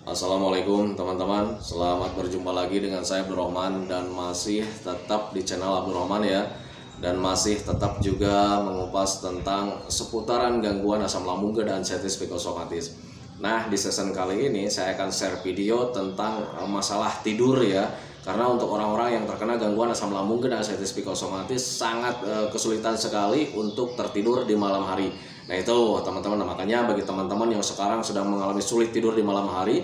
Assalamualaikum teman-teman, selamat berjumpa lagi dengan saya Abdurrahman dan masih tetap di channel Abdurrahman ya. Dan masih tetap juga mengupas tentang seputaran gangguan asam lambung dan anxieties psikosomatis. Nah, di season kali ini saya akan share video tentang masalah tidur ya. Karena untuk orang-orang yang terkena gangguan asam lambung dan anxieties psikosomatis sangat kesulitan sekali untuk tertidur di malam hari. Nah itu teman-teman, makanya bagi teman-teman yang sekarang sedang mengalami sulit tidur di malam hari,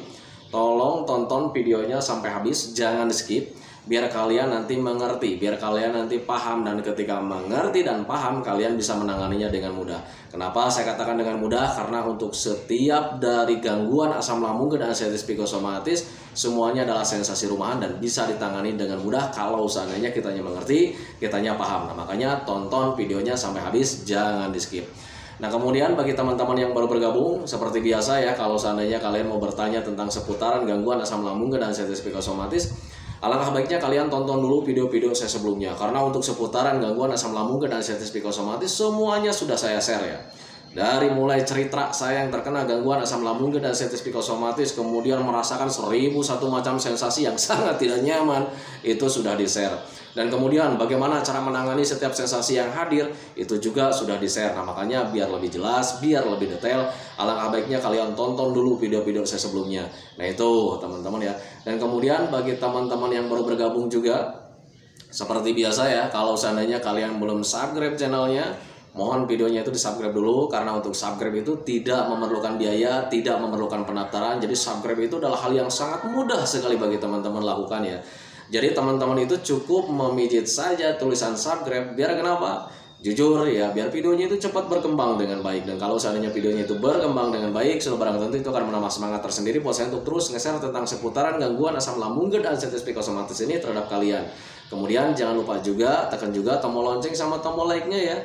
tolong tonton videonya sampai habis, jangan di skip, biar kalian nanti mengerti, biar kalian nanti paham, dan ketika mengerti dan paham kalian bisa menanganinya dengan mudah. Kenapa saya katakan dengan mudah? Karena untuk setiap dari gangguan asam lambung dan anxieties psikosomatis semuanya adalah sensasi rumahan dan bisa ditangani dengan mudah kalau seandainya kitanya mengerti, kitanya paham. Nah makanya tonton videonya sampai habis, jangan di skip. Nah kemudian bagi teman-teman yang baru bergabung, seperti biasa ya, kalau seandainya kalian mau bertanya tentang seputaran gangguan asam lambung dan anxieties psikosomatis, alangkah baiknya kalian tonton dulu video-video saya sebelumnya. Karena untuk seputaran gangguan asam lambung dan anxieties psikosomatis semuanya sudah saya share ya. Dari mulai cerita saya yang terkena gangguan asam lambung dan anxieties psikosomatis, kemudian merasakan 1001 macam sensasi yang sangat tidak nyaman, itu sudah di-share. Dan kemudian bagaimana cara menangani setiap sensasi yang hadir, itu juga sudah di-share. Nah makanya biar lebih jelas, biar lebih detail, alangkah baiknya kalian tonton dulu video-video saya sebelumnya. Nah itu teman-teman ya. Dan kemudian bagi teman-teman yang baru bergabung juga, seperti biasa ya, kalau seandainya kalian belum subscribe channelnya, mohon videonya itu di subscribe dulu. Karena untuk subscribe itu tidak memerlukan biaya, tidak memerlukan pendaftaran. Jadi subscribe itu adalah hal yang sangat mudah sekali bagi teman-teman lakukan ya. Jadi teman-teman itu cukup memijit saja tulisan subscribe. Biar kenapa? Jujur ya, biar videonya itu cepat berkembang dengan baik. Dan kalau seandainya videonya itu berkembang dengan baik, sudah barang tentu itu akan menambah semangat tersendiri buat saya untuk terus nge-share tentang seputaran gangguan asam lambung dan anxieties psikosomatis ini terhadap kalian. Kemudian jangan lupa juga tekan juga tombol lonceng sama tombol like-nya ya,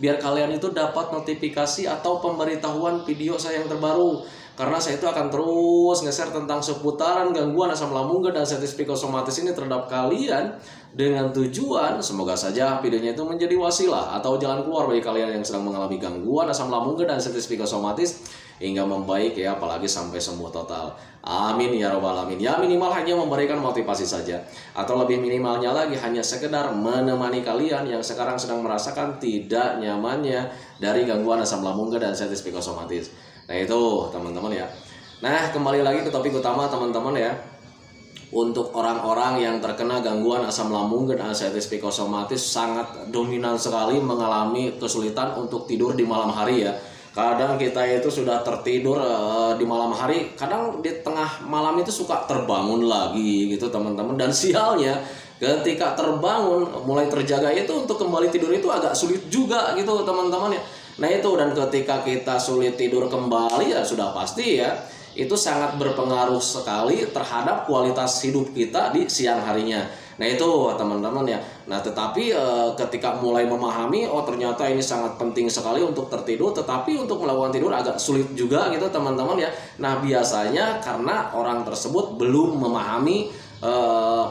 biar kalian itu dapat notifikasi atau pemberitahuan video saya yang terbaru. Karena saya itu akan terus nge-share tentang seputaran gangguan asam lambung dan anxieties psikosomatis ini terhadap kalian, dengan tujuan semoga saja videonya itu menjadi wasilah atau jalan keluar bagi kalian yang sedang mengalami gangguan asam lambung dan anxieties psikosomatis hingga membaik ya, apalagi sampai sembuh total. Amin ya robbal alamin. Ya minimal hanya memberikan motivasi saja, atau lebih minimalnya lagi hanya sekedar menemani kalian yang sekarang sedang merasakan tidak nyamannya dari gangguan asam lambung dan anxieties psikosomatis. Nah itu teman-teman ya. Nah kembali lagi ke topik utama teman-teman ya. Untuk orang-orang yang terkena gangguan asam lambung dan anxieties psikosomatis sangat dominan sekali mengalami kesulitan untuk tidur di malam hari ya. Kadang kita itu sudah tertidur di malam hari, kadang di tengah malam itu suka terbangun lagi gitu teman-teman. Dan sialnya ketika terbangun mulai terjaga itu untuk kembali tidur itu agak sulit juga gitu teman-teman ya. Nah itu, dan ketika kita sulit tidur kembali ya sudah pasti ya, itu sangat berpengaruh sekali terhadap kualitas hidup kita di siang harinya. Nah itu teman-teman ya. Nah tetapi ketika mulai memahami, oh ternyata ini sangat penting sekali untuk tertidur, tetapi untuk melakukan tidur agak sulit juga gitu teman-teman ya. Nah biasanya karena orang tersebut belum memahami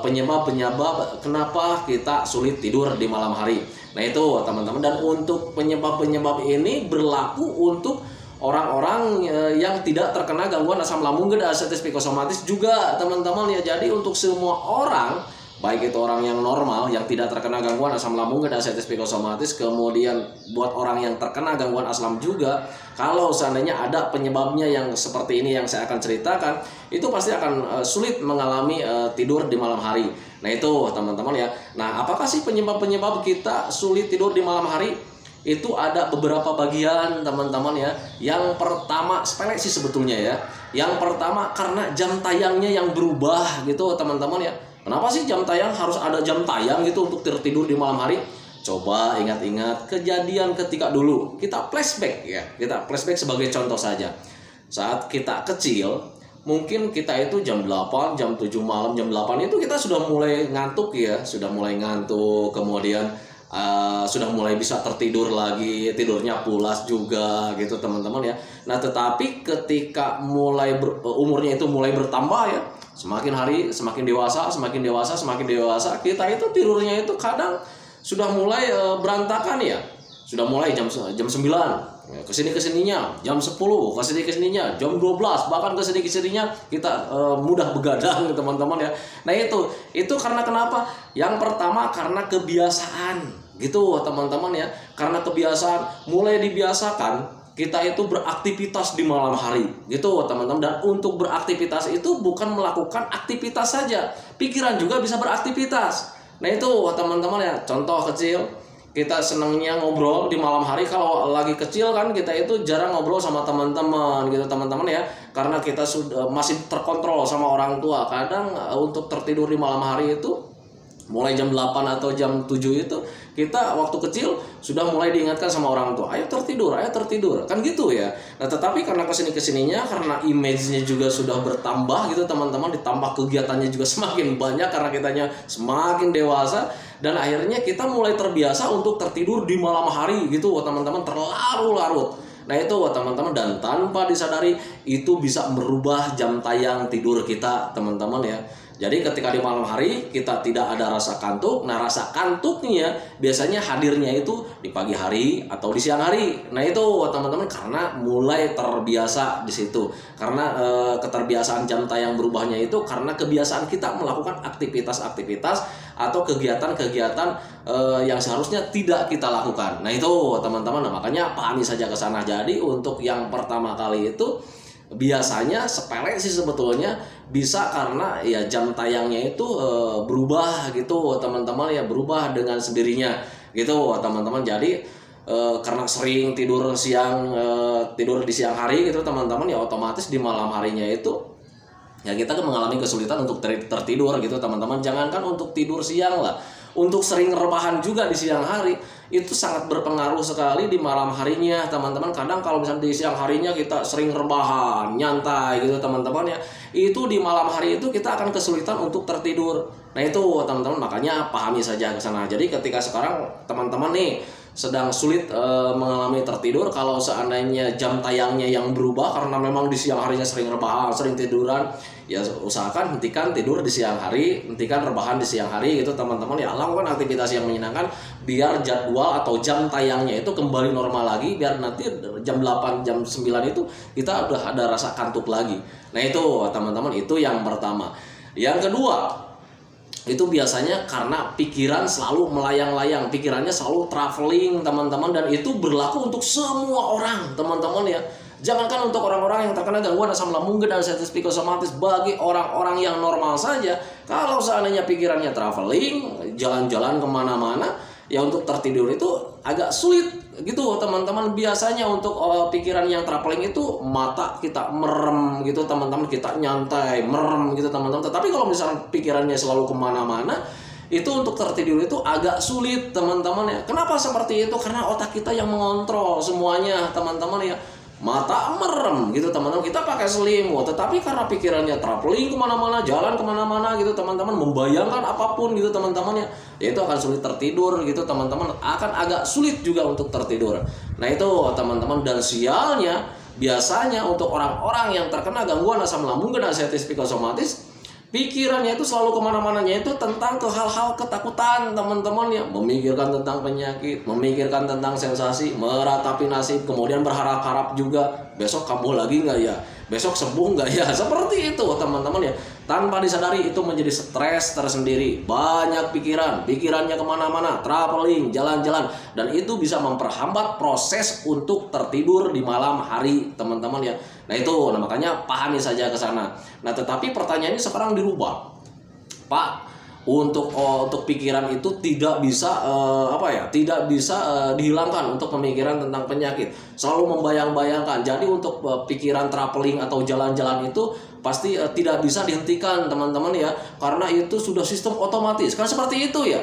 penyebab-penyebab kenapa kita sulit tidur di malam hari. Nah itu teman-teman, dan untuk penyebab-penyebab ini berlaku untuk orang-orang yang tidak terkena gangguan asam lambung dan anxieties psikosomatis juga teman-teman ya. Jadi untuk semua orang, baik itu orang yang normal yang tidak terkena gangguan asam lambung dan anxieties psikosomatis, kemudian buat orang yang terkena gangguan asam juga, kalau seandainya ada penyebabnya yang seperti ini yang saya akan ceritakan, itu pasti akan sulit mengalami tidur di malam hari. Nah itu teman-teman ya. Nah apakah sih penyebab-penyebab kita sulit tidur di malam hari? Itu ada beberapa bagian teman-teman ya. Yang pertama, sepele sih sebetulnya ya. Yang pertama karena jam tayangnya yang berubah gitu teman-teman ya. Kenapa sih jam tayang harus ada jam tayang gitu untuk tertidur di malam hari? Coba ingat-ingat kejadian ketika dulu. Kita flashback ya. Kita flashback sebagai contoh saja. Saat kita kecil, mungkin kita itu jam 8, jam 7 malam, jam 8 itu kita sudah mulai ngantuk ya. Sudah mulai ngantuk, kemudian sudah mulai bisa tertidur lagi, tidurnya pulas juga gitu teman-teman ya. Nah tetapi ketika mulai umurnya itu mulai bertambah ya, semakin hari semakin dewasa, semakin dewasa, semakin dewasa, kita itu tidurnya itu kadang sudah mulai berantakan ya. Sudah mulai jam 9, kesininya jam 10, kesininya jam 12, bahkan kesininya kita mudah begadang teman-teman ya. Nah itu karena kenapa? Yang pertama karena kebiasaan gitu teman-teman ya. Karena kebiasaan, mulai dibiasakan kita itu beraktivitas di malam hari gitu teman-teman. Dan untuk beraktivitas itu bukan melakukan aktivitas saja, pikiran juga bisa beraktivitas. Nah itu teman-teman ya, contoh kecil, kita senangnya ngobrol di malam hari. Kalau lagi kecil kan kita itu jarang ngobrol sama teman-teman gitu teman-teman ya, karena kita sudah masih terkontrol sama orang tua. Kadang untuk tertidur di malam hari itu mulai jam 8 atau jam 7 itu kita waktu kecil sudah mulai diingatkan sama orang tua, ayo tertidur kan gitu ya. Nah tetapi karena kesininya karena image-nya juga sudah bertambah gitu teman-teman, ditambah kegiatannya juga semakin banyak karena kitanya semakin dewasa, dan akhirnya kita mulai terbiasa untuk tertidur di malam hari gitu teman-teman, terlalu larut. Nah itu teman-teman, dan tanpa disadari itu bisa merubah jam tayang tidur kita teman-teman ya. Jadi ketika di malam hari kita tidak ada rasa kantuk. Nah rasa kantuknya biasanya hadirnya itu di pagi hari atau di siang hari. Nah itu teman-teman karena mulai terbiasa di situ. Karena keterbiasaan jam tayang berubahnya itu karena kebiasaan kita melakukan aktivitas-aktivitas atau kegiatan-kegiatan yang seharusnya tidak kita lakukan. Nah itu teman-teman, nah, makanya pahami saja ke sana. Jadi untuk yang pertama kali itu biasanya sepele sih sebetulnya, bisa karena ya jam tayangnya itu berubah gitu teman-teman ya, berubah dengan sendirinya gitu teman-teman. Jadi karena sering tidur di siang hari gitu teman-teman ya, otomatis di malam harinya itu ya kita kan mengalami kesulitan untuk tertidur gitu teman-teman. Jangankan untuk tidur siang lah, untuk sering rebahan juga di siang hari itu sangat berpengaruh sekali di malam harinya teman-teman. Kadang kalau misalnya di siang harinya kita sering rebahan, nyantai gitu teman-teman ya, itu di malam hari itu kita akan kesulitan untuk tertidur. Nah itu teman-teman, makanya pahami saja ke sana. Jadi ketika sekarang teman-teman nih sedang sulit mengalami tertidur, kalau seandainya jam tayangnya yang berubah karena memang di siang harinya sering rebahan, sering tiduran, ya usahakan hentikan tidur di siang hari, hentikan rebahan di siang hari gitu teman-teman ya. Lakukan aktivitas yang menyenangkan biar jadwal atau jam tayangnya itu kembali normal lagi, biar nanti jam 8, jam 9 itu kita udah ada rasa kantuk lagi. Nah itu teman-teman, itu yang pertama. Yang kedua, itu biasanya karena pikiran selalu melayang-layang, pikirannya selalu traveling teman-teman, dan itu berlaku untuk semua orang teman-teman ya. Jangankan untuk orang-orang yang terkena gangguan asam lambung dan anxiety psikosomatis, bagi orang-orang yang normal saja, kalau seandainya pikirannya traveling, jalan-jalan kemana-mana, ya untuk tertidur itu agak sulit gitu teman-teman. Biasanya untuk pikiran yang traveling itu mata kita merem gitu teman-teman, kita nyantai merem gitu teman-teman. Tetapi kalau misalnya pikirannya selalu kemana-mana, itu untuk tertidur itu agak sulit teman-teman ya. Kenapa seperti itu? Karena otak kita yang mengontrol semuanya teman-teman ya. Mata merem gitu teman-teman, kita pakai selimut, tetapi karena pikirannya traveling kemana-mana, jalan kemana-mana gitu teman-teman, membayangkan apapun gitu teman-teman ya, itu akan sulit tertidur gitu teman-teman, akan agak sulit juga untuk tertidur. Nah itu teman-teman, dan sialnya biasanya untuk orang-orang yang terkena gangguan asam lambung dan anxiety psikosomatis, pikirannya itu selalu kemana-mananya itu tentang hal-hal ketakutan teman-teman ya, memikirkan tentang penyakit, memikirkan tentang sensasi, meratapi nasib, kemudian berharap-harap juga besok kambuh lagi nggak ya, besok sembuh nggak ya, seperti itu teman-teman ya. Tanpa disadari itu menjadi stres tersendiri, banyak pikirannya kemana-mana, traveling, jalan-jalan, dan itu bisa memperhambat proses untuk tertidur di malam hari teman-teman ya. Nah itu, nah makanya pahami saja ke sana. Nah tetapi pertanyaannya sekarang dirubah, Pak, untuk pikiran itu tidak bisa tidak bisa dihilangkan untuk pemikiran tentang penyakit, selalu membayang-bayangkan. Jadi untuk pikiran traveling atau jalan-jalan itu pasti tidak bisa dihentikan teman-teman ya, karena itu sudah sistem otomatis kan seperti itu ya.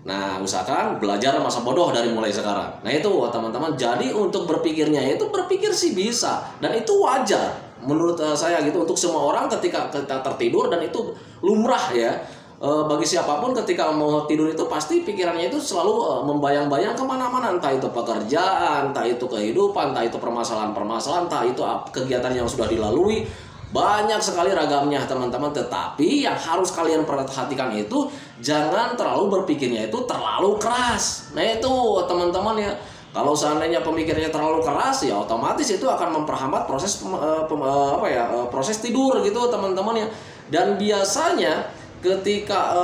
Nah usahakan belajar masa bodoh dari mulai sekarang. Nah itu teman-teman, jadi untuk berpikirnya itu berpikir sih bisa, dan itu wajar menurut saya gitu untuk semua orang ketika kita tertidur, dan itu lumrah ya. Bagi siapapun ketika mau tidur itu pasti pikirannya itu selalu membayang-bayang kemana-mana, entah itu pekerjaan, entah itu kehidupan, entah itu permasalahan-permasalahan, entah itu kegiatan yang sudah dilalui. Banyak sekali ragamnya teman-teman. Tetapi yang harus kalian perhatikan itu jangan terlalu berpikirnya itu terlalu keras. Nah itu teman-teman ya, Kalau seandainya pemikirannya terlalu keras, ya otomatis itu akan memperhambat proses proses tidur gitu teman-teman ya. Dan biasanya ketika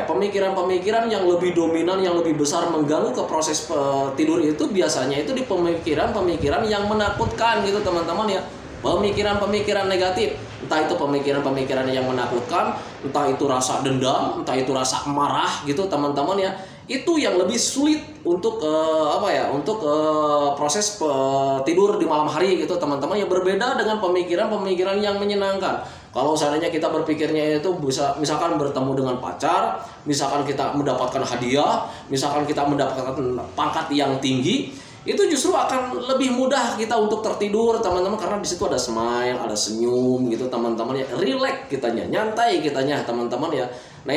pemikiran-pemikiran yang lebih dominan, yang lebih besar mengganggu ke proses tidur itu, biasanya itu di pemikiran-pemikiran yang menakutkan gitu teman-teman ya. Pemikiran-pemikiran negatif, entah itu pemikiran-pemikiran yang menakutkan, entah itu rasa dendam, entah itu rasa marah gitu teman-teman ya. Itu yang lebih sulit untuk proses tidur di malam hari gitu teman-teman, yang berbeda dengan pemikiran-pemikiran yang menyenangkan. Kalau seandainya kita berpikirnya itu bisa, misalkan bertemu dengan pacar, misalkan kita mendapatkan hadiah, misalkan kita mendapatkan pangkat yang tinggi, itu justru akan lebih mudah kita untuk tertidur teman-teman, karena di situ ada smile, ada senyum gitu teman-teman ya, relax kitanya, nyantai kitanya teman-teman ya. Nah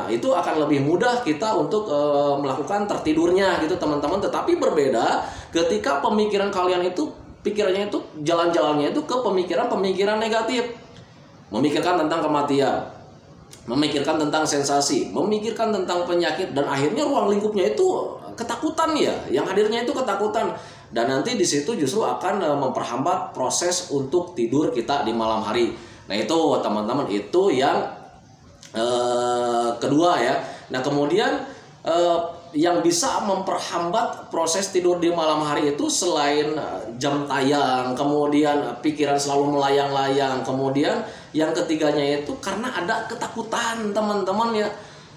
itu akan lebih mudah kita untuk melakukan tertidurnya gitu teman-teman. Tetapi berbeda ketika pemikiran kalian itu, pikirannya itu jalan-jalannya itu ke pemikiran-pemikiran negatif, memikirkan tentang kematian, memikirkan tentang sensasi, memikirkan tentang penyakit, dan akhirnya ruang lingkupnya itu ketakutan ya, yang hadirnya itu ketakutan, dan nanti di situ justru akan memperhambat proses untuk tidur kita di malam hari. Nah itu teman-teman, itu yang kedua ya. Nah kemudian yang bisa memperhambat proses tidur di malam hari itu selain jam tayang, kemudian pikiran selalu melayang-layang, kemudian yang ketiganya itu karena ada ketakutan teman-teman ya.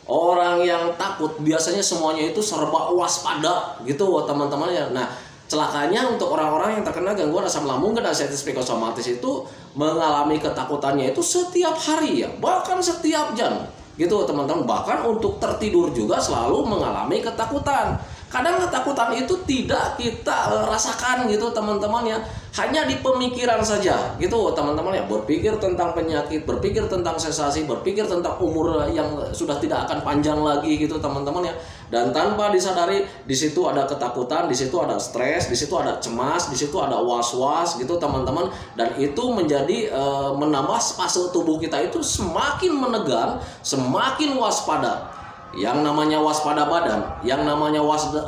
Orang yang takut biasanya semuanya itu serba waspada gitu teman-teman ya. Nah celakanya untuk orang-orang yang terkena gangguan asam lambung dan ascites psikosomatis itu mengalami ketakutannya itu setiap hari ya, bahkan setiap jam gitu teman-teman. Bahkan untuk tertidur juga selalu mengalami ketakutan. Kadang ketakutan itu tidak kita rasakan gitu teman-teman ya, hanya di pemikiran saja gitu teman-teman ya. Berpikir tentang penyakit, berpikir tentang sensasi, berpikir tentang umur yang sudah tidak akan panjang lagi gitu teman-teman ya. Dan tanpa disadari di situ ada ketakutan, di situ ada stres, di situ ada cemas, di situ ada was-was gitu teman-teman. Dan itu menjadi menambah fase tubuh kita itu semakin menegang, semakin waspada. Yang namanya waspada badan, yang namanya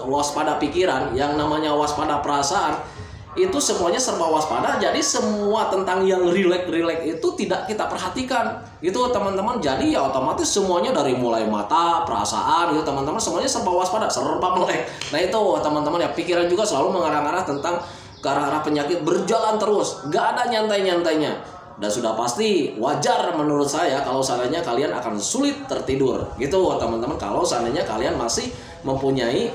waspada pikiran, yang namanya waspada perasaan, itu semuanya serba waspada. Jadi semua tentang yang relax itu tidak kita perhatikan gitu teman-teman. Jadi ya otomatis semuanya dari mulai mata, perasaan gitu teman-teman, semuanya serba waspada, serba melek. Nah itu teman-teman ya, pikiran juga selalu mengarah-arah tentang ke arah penyakit, berjalan terus, gak ada nyantai-nyantainya. Dan sudah pasti wajar menurut saya kalau seandainya kalian akan sulit tertidur gitu teman-teman, kalau seandainya kalian masih mempunyai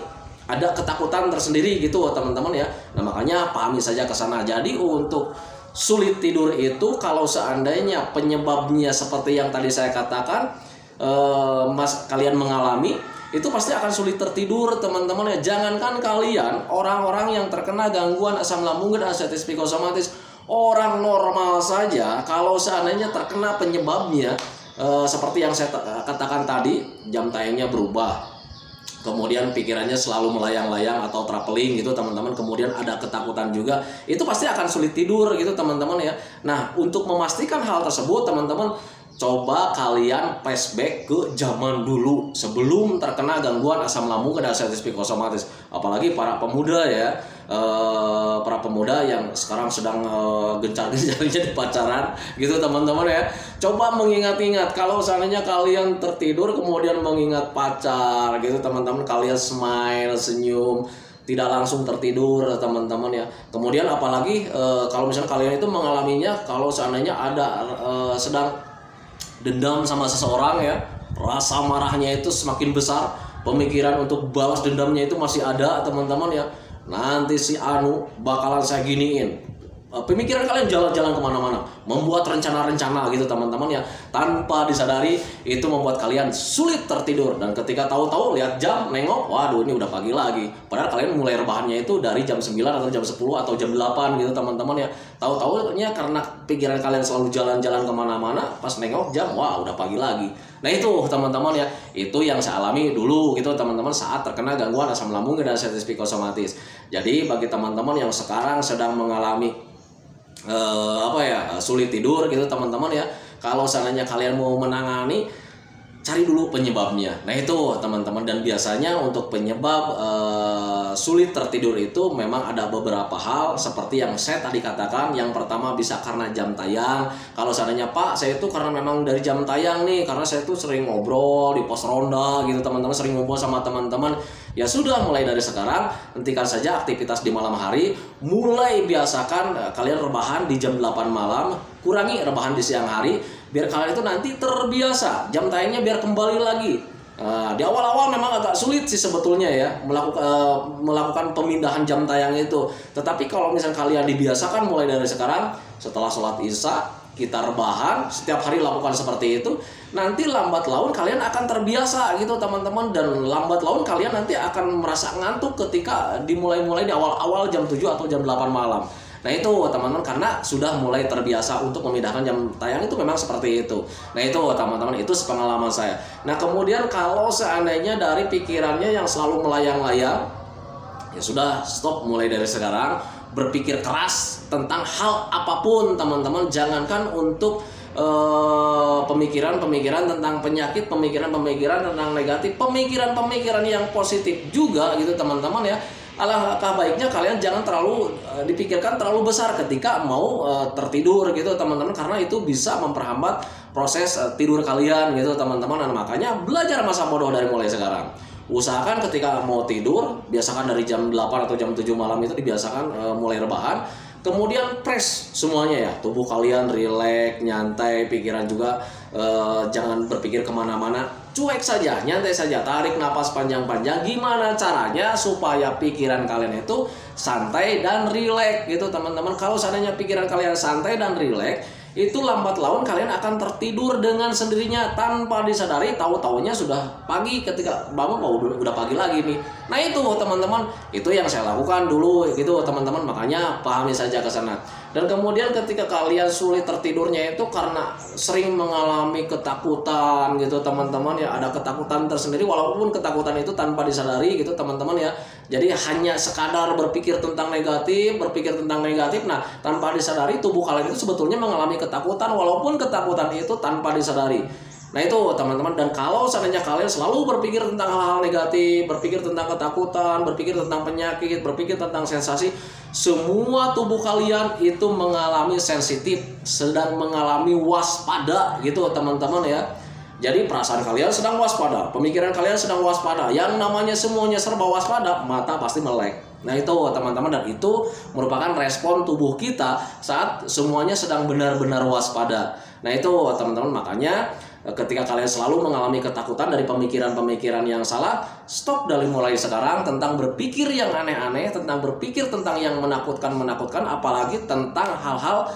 ada ketakutan tersendiri gitu teman-teman ya. Nah makanya pahami saja ke sana. Jadi untuk sulit tidur itu kalau seandainya penyebabnya seperti yang tadi saya katakan, kalian mengalami, itu pasti akan sulit tertidur teman-teman ya. Jangankan kalian, orang-orang yang terkena gangguan asam lambung dan ascites psikosomatis, orang normal saja kalau seandainya terkena penyebabnya seperti yang saya katakan tadi, jam tayangnya berubah, kemudian pikirannya selalu melayang-layang atau traveling gitu teman-teman, kemudian ada ketakutan juga, itu pasti akan sulit tidur gitu teman-teman ya. Nah untuk memastikan hal tersebut teman-teman, coba kalian flashback ke zaman dulu sebelum terkena gangguan asam lambung dan ascites psikosomatis. Apalagi para pemuda ya, para pemuda yang sekarang sedang gencar-gencarnya di pacaran gitu teman-teman ya. Coba mengingat-ingat kalau seandainya kalian tertidur kemudian mengingat pacar gitu teman-teman, kalian smile, senyum, tidak langsung tertidur teman-teman ya. Kemudian apalagi kalau misalnya kalian itu mengalaminya kalau seandainya ada sedang dendam sama seseorang ya, rasa marahnya itu semakin besar, pemikiran untuk balas dendamnya itu masih ada teman-teman ya. Nanti si Anu bakalan saya giniin, pemikiran kalian jalan-jalan kemana-mana, membuat rencana-rencana gitu teman-teman ya, tanpa disadari itu membuat kalian sulit tertidur. Dan ketika tahu-tahu lihat jam, nengok, waduh ini udah pagi lagi, padahal kalian mulai rebahannya itu dari jam 9 atau jam 10 atau jam 8 gitu teman-teman ya. Tahu-tahunya karena pikiran kalian selalu jalan-jalan kemana-mana, pas nengok jam, wah udah pagi lagi. Nah itu teman-teman ya, itu yang saya alami dulu gitu teman-teman saat terkena gangguan asam lambung dan ascites psikosomatis. Jadi bagi teman-teman yang sekarang sedang mengalami sulit tidur gitu teman-teman ya, kalau seandainya kalian mau menangani, cari dulu penyebabnya. Nah itu teman-teman, dan biasanya untuk penyebab sulit tertidur itu memang ada beberapa hal seperti yang saya tadi katakan. Yang pertama bisa karena jam tayang. Kalau seandainya Pak, saya itu karena memang dari jam tayang nih, karena saya tuh sering ngobrol di pos ronda gitu teman-teman, sering ngobrol sama teman-teman. Ya sudah, mulai dari sekarang hentikan saja aktivitas di malam hari. Mulai biasakan kalian rebahan di jam 8 malam, kurangi rebahan di siang hari, biar kalian itu nanti terbiasa. Jam tayangnya biar kembali lagi. Di awal-awal memang agak sulit sih sebetulnya ya melakukan pemindahan jam tayang itu. Tetapi kalau misalnya kalian dibiasakan mulai dari sekarang, setelah sholat isya kita rebahan, setiap hari lakukan seperti itu, nanti lambat laun kalian akan terbiasa gitu teman-teman. Dan lambat laun kalian nanti akan merasa ngantuk ketika dimulai-mulai di awal-awal jam 7 atau jam 8 malam. Nah itu teman-teman, karena sudah mulai terbiasa untuk memindahkan jam tayang itu memang seperti itu. Nah itu teman-teman, itu sepengalaman saya. Nah kemudian kalau seandainya dari pikirannya yang selalu melayang-layang, ya sudah, stop mulai dari sekarang. Berpikir keras tentang hal apapun teman-teman. Jangankan untuk pemikiran-pemikiran tentang penyakit, pemikiran-pemikiran tentang negatif, pemikiran-pemikiran yang positif juga gitu teman-teman ya. Alangkah baiknya kalian jangan terlalu dipikirkan terlalu besar ketika mau tertidur gitu teman-teman, karena itu bisa memperhambat proses tidur kalian gitu teman-teman. Dan makanya belajar masa bodoh dari mulai sekarang. Usahakan ketika mau tidur, biasakan dari jam 8 atau jam 7 malam itu dibiasakan mulai rebahan. Kemudian press semuanya ya, tubuh kalian rileks, nyantai, pikiran juga jangan berpikir kemana-mana, cuek saja, nyantai saja, tarik napas panjang-panjang. Gimana caranya supaya pikiran kalian itu santai dan rileks gitu teman-teman. Kalau seandainya pikiran kalian santai dan rileks, itu lambat laun kalian akan tertidur dengan sendirinya tanpa disadari. Tahu-taunya sudah pagi, ketika bangun udah pagi lagi nih. Nah itu teman-teman, itu yang saya lakukan dulu gitu teman-teman. Makanya pahami saja ke sana. Dan kemudian ketika kalian sulit tertidurnya itu karena sering mengalami ketakutan gitu teman-teman ya, ada ketakutan tersendiri walaupun ketakutan itu tanpa disadari gitu teman-teman ya. Jadi hanya sekadar berpikir tentang negatif, nah tanpa disadari tubuh kalian itu sebetulnya mengalami ketakutan walaupun ketakutan itu tanpa disadari. Nah itu teman-teman. Dan kalau seandainya kalian selalu berpikir tentang hal-hal negatif, berpikir tentang ketakutan, berpikir tentang penyakit, berpikir tentang sensasi, semua tubuh kalian itu mengalami sensitif, sedang mengalami waspada gitu teman-teman ya. Jadi perasaan kalian sedang waspada, pemikiran kalian sedang waspada. Yang namanya semuanya serba waspada, mata pasti melek. Nah itu teman-teman, dan itu merupakan respon tubuh kita saat semuanya sedang benar-benar waspada. Nah itu teman-teman, makanya ketika kalian selalu mengalami ketakutan dari pemikiran-pemikiran yang salah, stop dari mulai sekarang tentang berpikir yang aneh-aneh, tentang berpikir tentang yang menakutkan, apalagi tentang hal-hal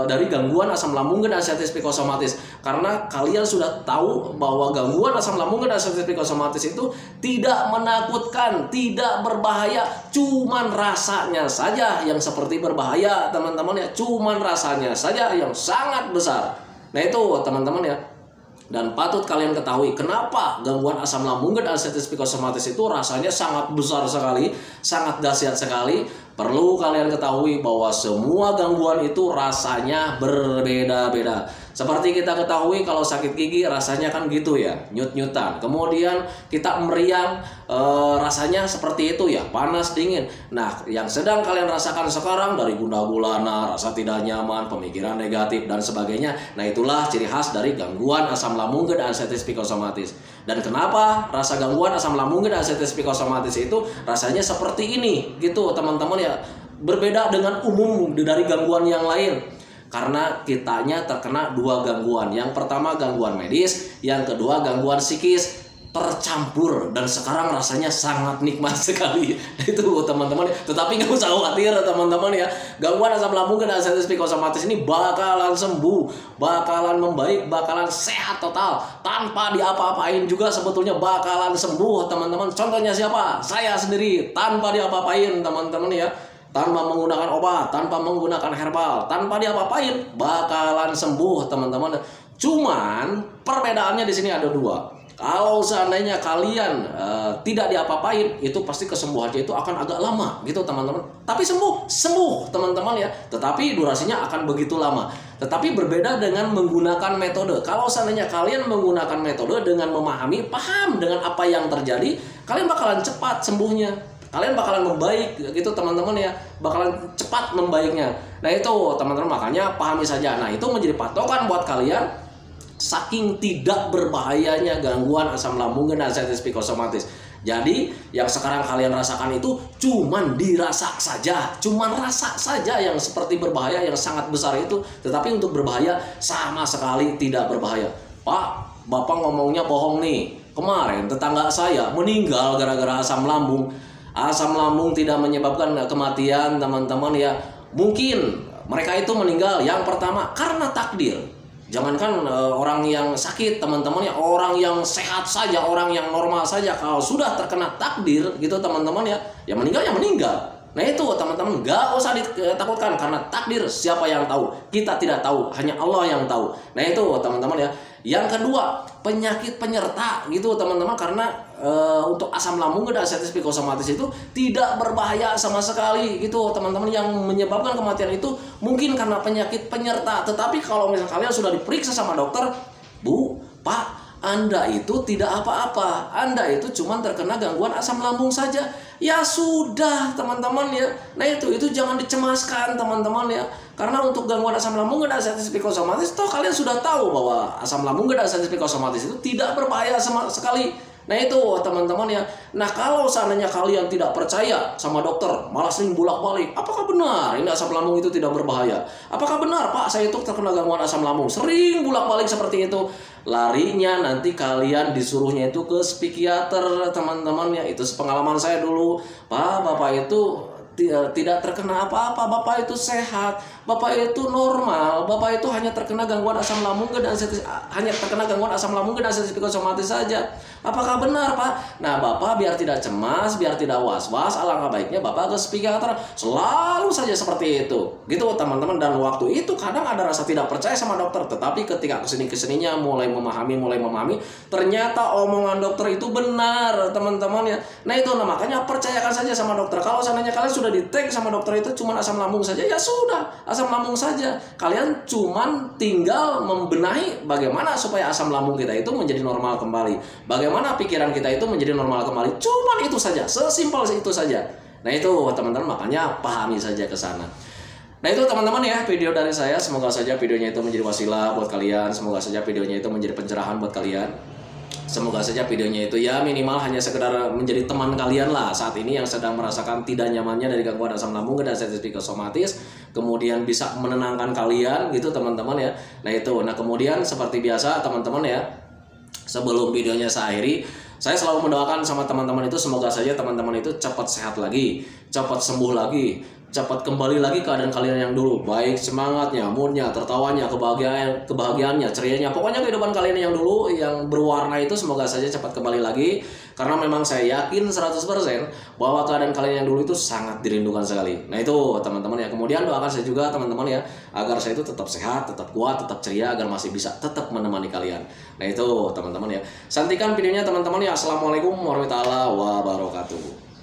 dari gangguan asam lambung dan anxiety psikosomatis. Karena kalian sudah tahu bahwa gangguan asam lambung dan anxiety psikosomatis itu tidak menakutkan, tidak berbahaya, cuman rasanya saja yang seperti berbahaya teman-teman ya, cuman rasanya saja yang sangat besar. Nah itu teman-teman ya. Dan patut kalian ketahui kenapa gangguan asam lambung dan anxiety psikosomatis itu rasanya sangat besar sekali, sangat dahsyat sekali. Perlu kalian ketahui bahwa semua gangguan itu rasanya berbeda-beda. Seperti kita ketahui kalau sakit gigi rasanya kan gitu ya, nyut-nyutan. Kemudian kita meriang, rasanya seperti itu ya, panas dingin. Nah yang sedang kalian rasakan sekarang dari gundah gulana, rasa tidak nyaman, pemikiran negatif dan sebagainya. Nah itulah ciri khas dari gangguan asam lambung dan anxiety psikosomatis. Dan kenapa rasa gangguan asam lambung dan anxiety psikosomatis itu rasanya seperti ini gitu teman-teman ya, berbeda dengan umum dari gangguan yang lain. Karena kitanya terkena dua gangguan. Yang pertama gangguan medis, yang kedua gangguan psikis tercampur, dan sekarang rasanya sangat nikmat sekali. Itu teman-teman. Tetapi nggak usah khawatir teman-teman ya. Gangguan asam lambung dan anxiety psikosomatis ini bakalan sembuh, bakalan membaik, bakalan sehat total tanpa diapa-apain juga, sebetulnya bakalan sembuh teman-teman. Contohnya siapa? Saya sendiri, tanpa diapa-apain teman-teman ya. Tanpa menggunakan obat, tanpa menggunakan herbal, tanpa diapa-apain, bakalan sembuh teman-teman. Cuman perbedaannya di sini ada dua. Kalau seandainya kalian tidak diapa-apain, itu pasti kesembuhannya itu akan agak lama gitu teman-teman. Tapi sembuh teman-teman ya. Tetapi durasinya akan begitu lama. Tetapi berbeda dengan menggunakan metode. Kalau seandainya kalian menggunakan metode dengan memahami, paham dengan apa yang terjadi, kalian bakalan cepat sembuhnya. kalian bakalan membaik gitu teman-teman ya, bakalan cepat membaiknya. Nah itu teman-teman, makanya pahami saja. Nah itu menjadi patokan buat kalian, saking tidak berbahayanya gangguan asam lambung dan artritis psikosomatis. Jadi yang sekarang kalian rasakan itu cuman dirasa saja, cuman rasa saja yang seperti berbahaya, yang sangat besar itu, tetapi untuk berbahaya sama sekali tidak berbahaya. Pak, Bapak ngomongnya bohong nih. Kemarin tetangga saya meninggal gara-gara asam lambung. Asam lambung tidak menyebabkan kematian teman-teman ya. Mungkin mereka itu meninggal yang pertama karena takdir. Jangankan orang yang sakit teman-teman ya, orang yang sehat saja, orang yang normal saja, kalau sudah terkena takdir gitu teman-teman ya, ya meninggal ya meninggal. Nah itu teman-teman, gak usah ditakutkan, karena takdir siapa yang tahu? Kita tidak tahu, hanya Allah yang tahu. Nah itu teman-teman ya. Yang kedua, penyakit penyerta gitu teman-teman, karena untuk asam lambung dan artritis psikosomatis itu tidak berbahaya sama sekali gitu teman-teman. Yang menyebabkan kematian itu mungkin karena penyakit penyerta. Tetapi kalau misalnya kalian sudah diperiksa sama dokter, Bu, Pak, Anda itu tidak apa-apa, Anda itu cuma terkena gangguan asam lambung saja, ya sudah teman-teman ya. Nah itu jangan dicemaskan teman-teman ya. Karena untuk gangguan asam lambung dan artritis psikosomatis, toh kalian sudah tahu bahwa asam lambung dan artritis psikosomatis itu tidak berbahaya sama sekali. Nah itu teman-teman ya. Nah kalau seandainya kalian tidak percaya sama dokter, malah sering bolak-balik, apakah benar ini asam lambung itu tidak berbahaya? Apakah benar Pak, saya itu terkena gangguan asam lambung? Sering bolak-balik seperti itu. Larinya nanti kalian disuruhnya itu ke psikiater teman-teman ya. Itu pengalaman saya dulu. Pak, Bapak itu tidak terkena apa-apa, Bapak itu sehat, Bapak itu normal, Bapak itu hanya terkena gangguan asam lambung dan artritis psikosomatis saja. Apakah benar Pak? Nah Bapak biar tidak cemas, biar tidak was-was, alangkah baiknya Bapak ke psikiater. Selalu saja seperti itu gitu teman-teman. Dan waktu itu kadang ada rasa tidak percaya sama dokter, tetapi ketika kesininya mulai memahami, ternyata omongan dokter itu benar teman-teman ya. Nah itu makanya percayakan saja sama dokter. Kalau seandainya kalian sudah di-tag sama dokter itu cuma asam lambung saja, ya sudah, asam lambung saja. Kalian cuman tinggal membenahi bagaimana supaya asam lambung kita itu menjadi normal kembali, bagaimana pikiran kita itu menjadi normal kembali. Cuman itu saja, sesimpel itu saja. Nah itu teman-teman, makanya pahami saja ke sana. Nah itu teman-teman ya, video dari saya. Semoga saja videonya itu menjadi wasilah buat kalian. Semoga saja videonya itu menjadi pencerahan buat kalian. Semoga saja videonya itu ya minimal hanya sekedar menjadi teman kalian lah saat ini yang sedang merasakan tidak nyamannya dari gangguan asam lambung dan artritis psikosomatis. Kemudian bisa menenangkan kalian gitu teman-teman ya. Nah itu, nah kemudian seperti biasa teman-teman ya, sebelum videonya saya akhiri, saya selalu mendoakan sama teman-teman itu, semoga saja teman-teman itu cepat sehat lagi, cepat sembuh lagi, cepat kembali lagi keadaan kalian yang dulu, baik semangatnya, moodnya, tertawanya, kebahagiaannya, cerianya, pokoknya kehidupan kalian yang dulu yang berwarna itu semoga saja cepat kembali lagi. Karena memang saya yakin 100% bahwa keadaan kalian yang dulu itu sangat dirindukan sekali. Nah itu teman-teman ya. Kemudian doakan saya juga teman-teman ya, agar saya itu tetap sehat, tetap kuat, tetap ceria, agar masih bisa tetap menemani kalian. Nah itu teman-teman ya. Santikan videonya teman-teman ya. Assalamualaikum warahmatullahi wabarakatuh.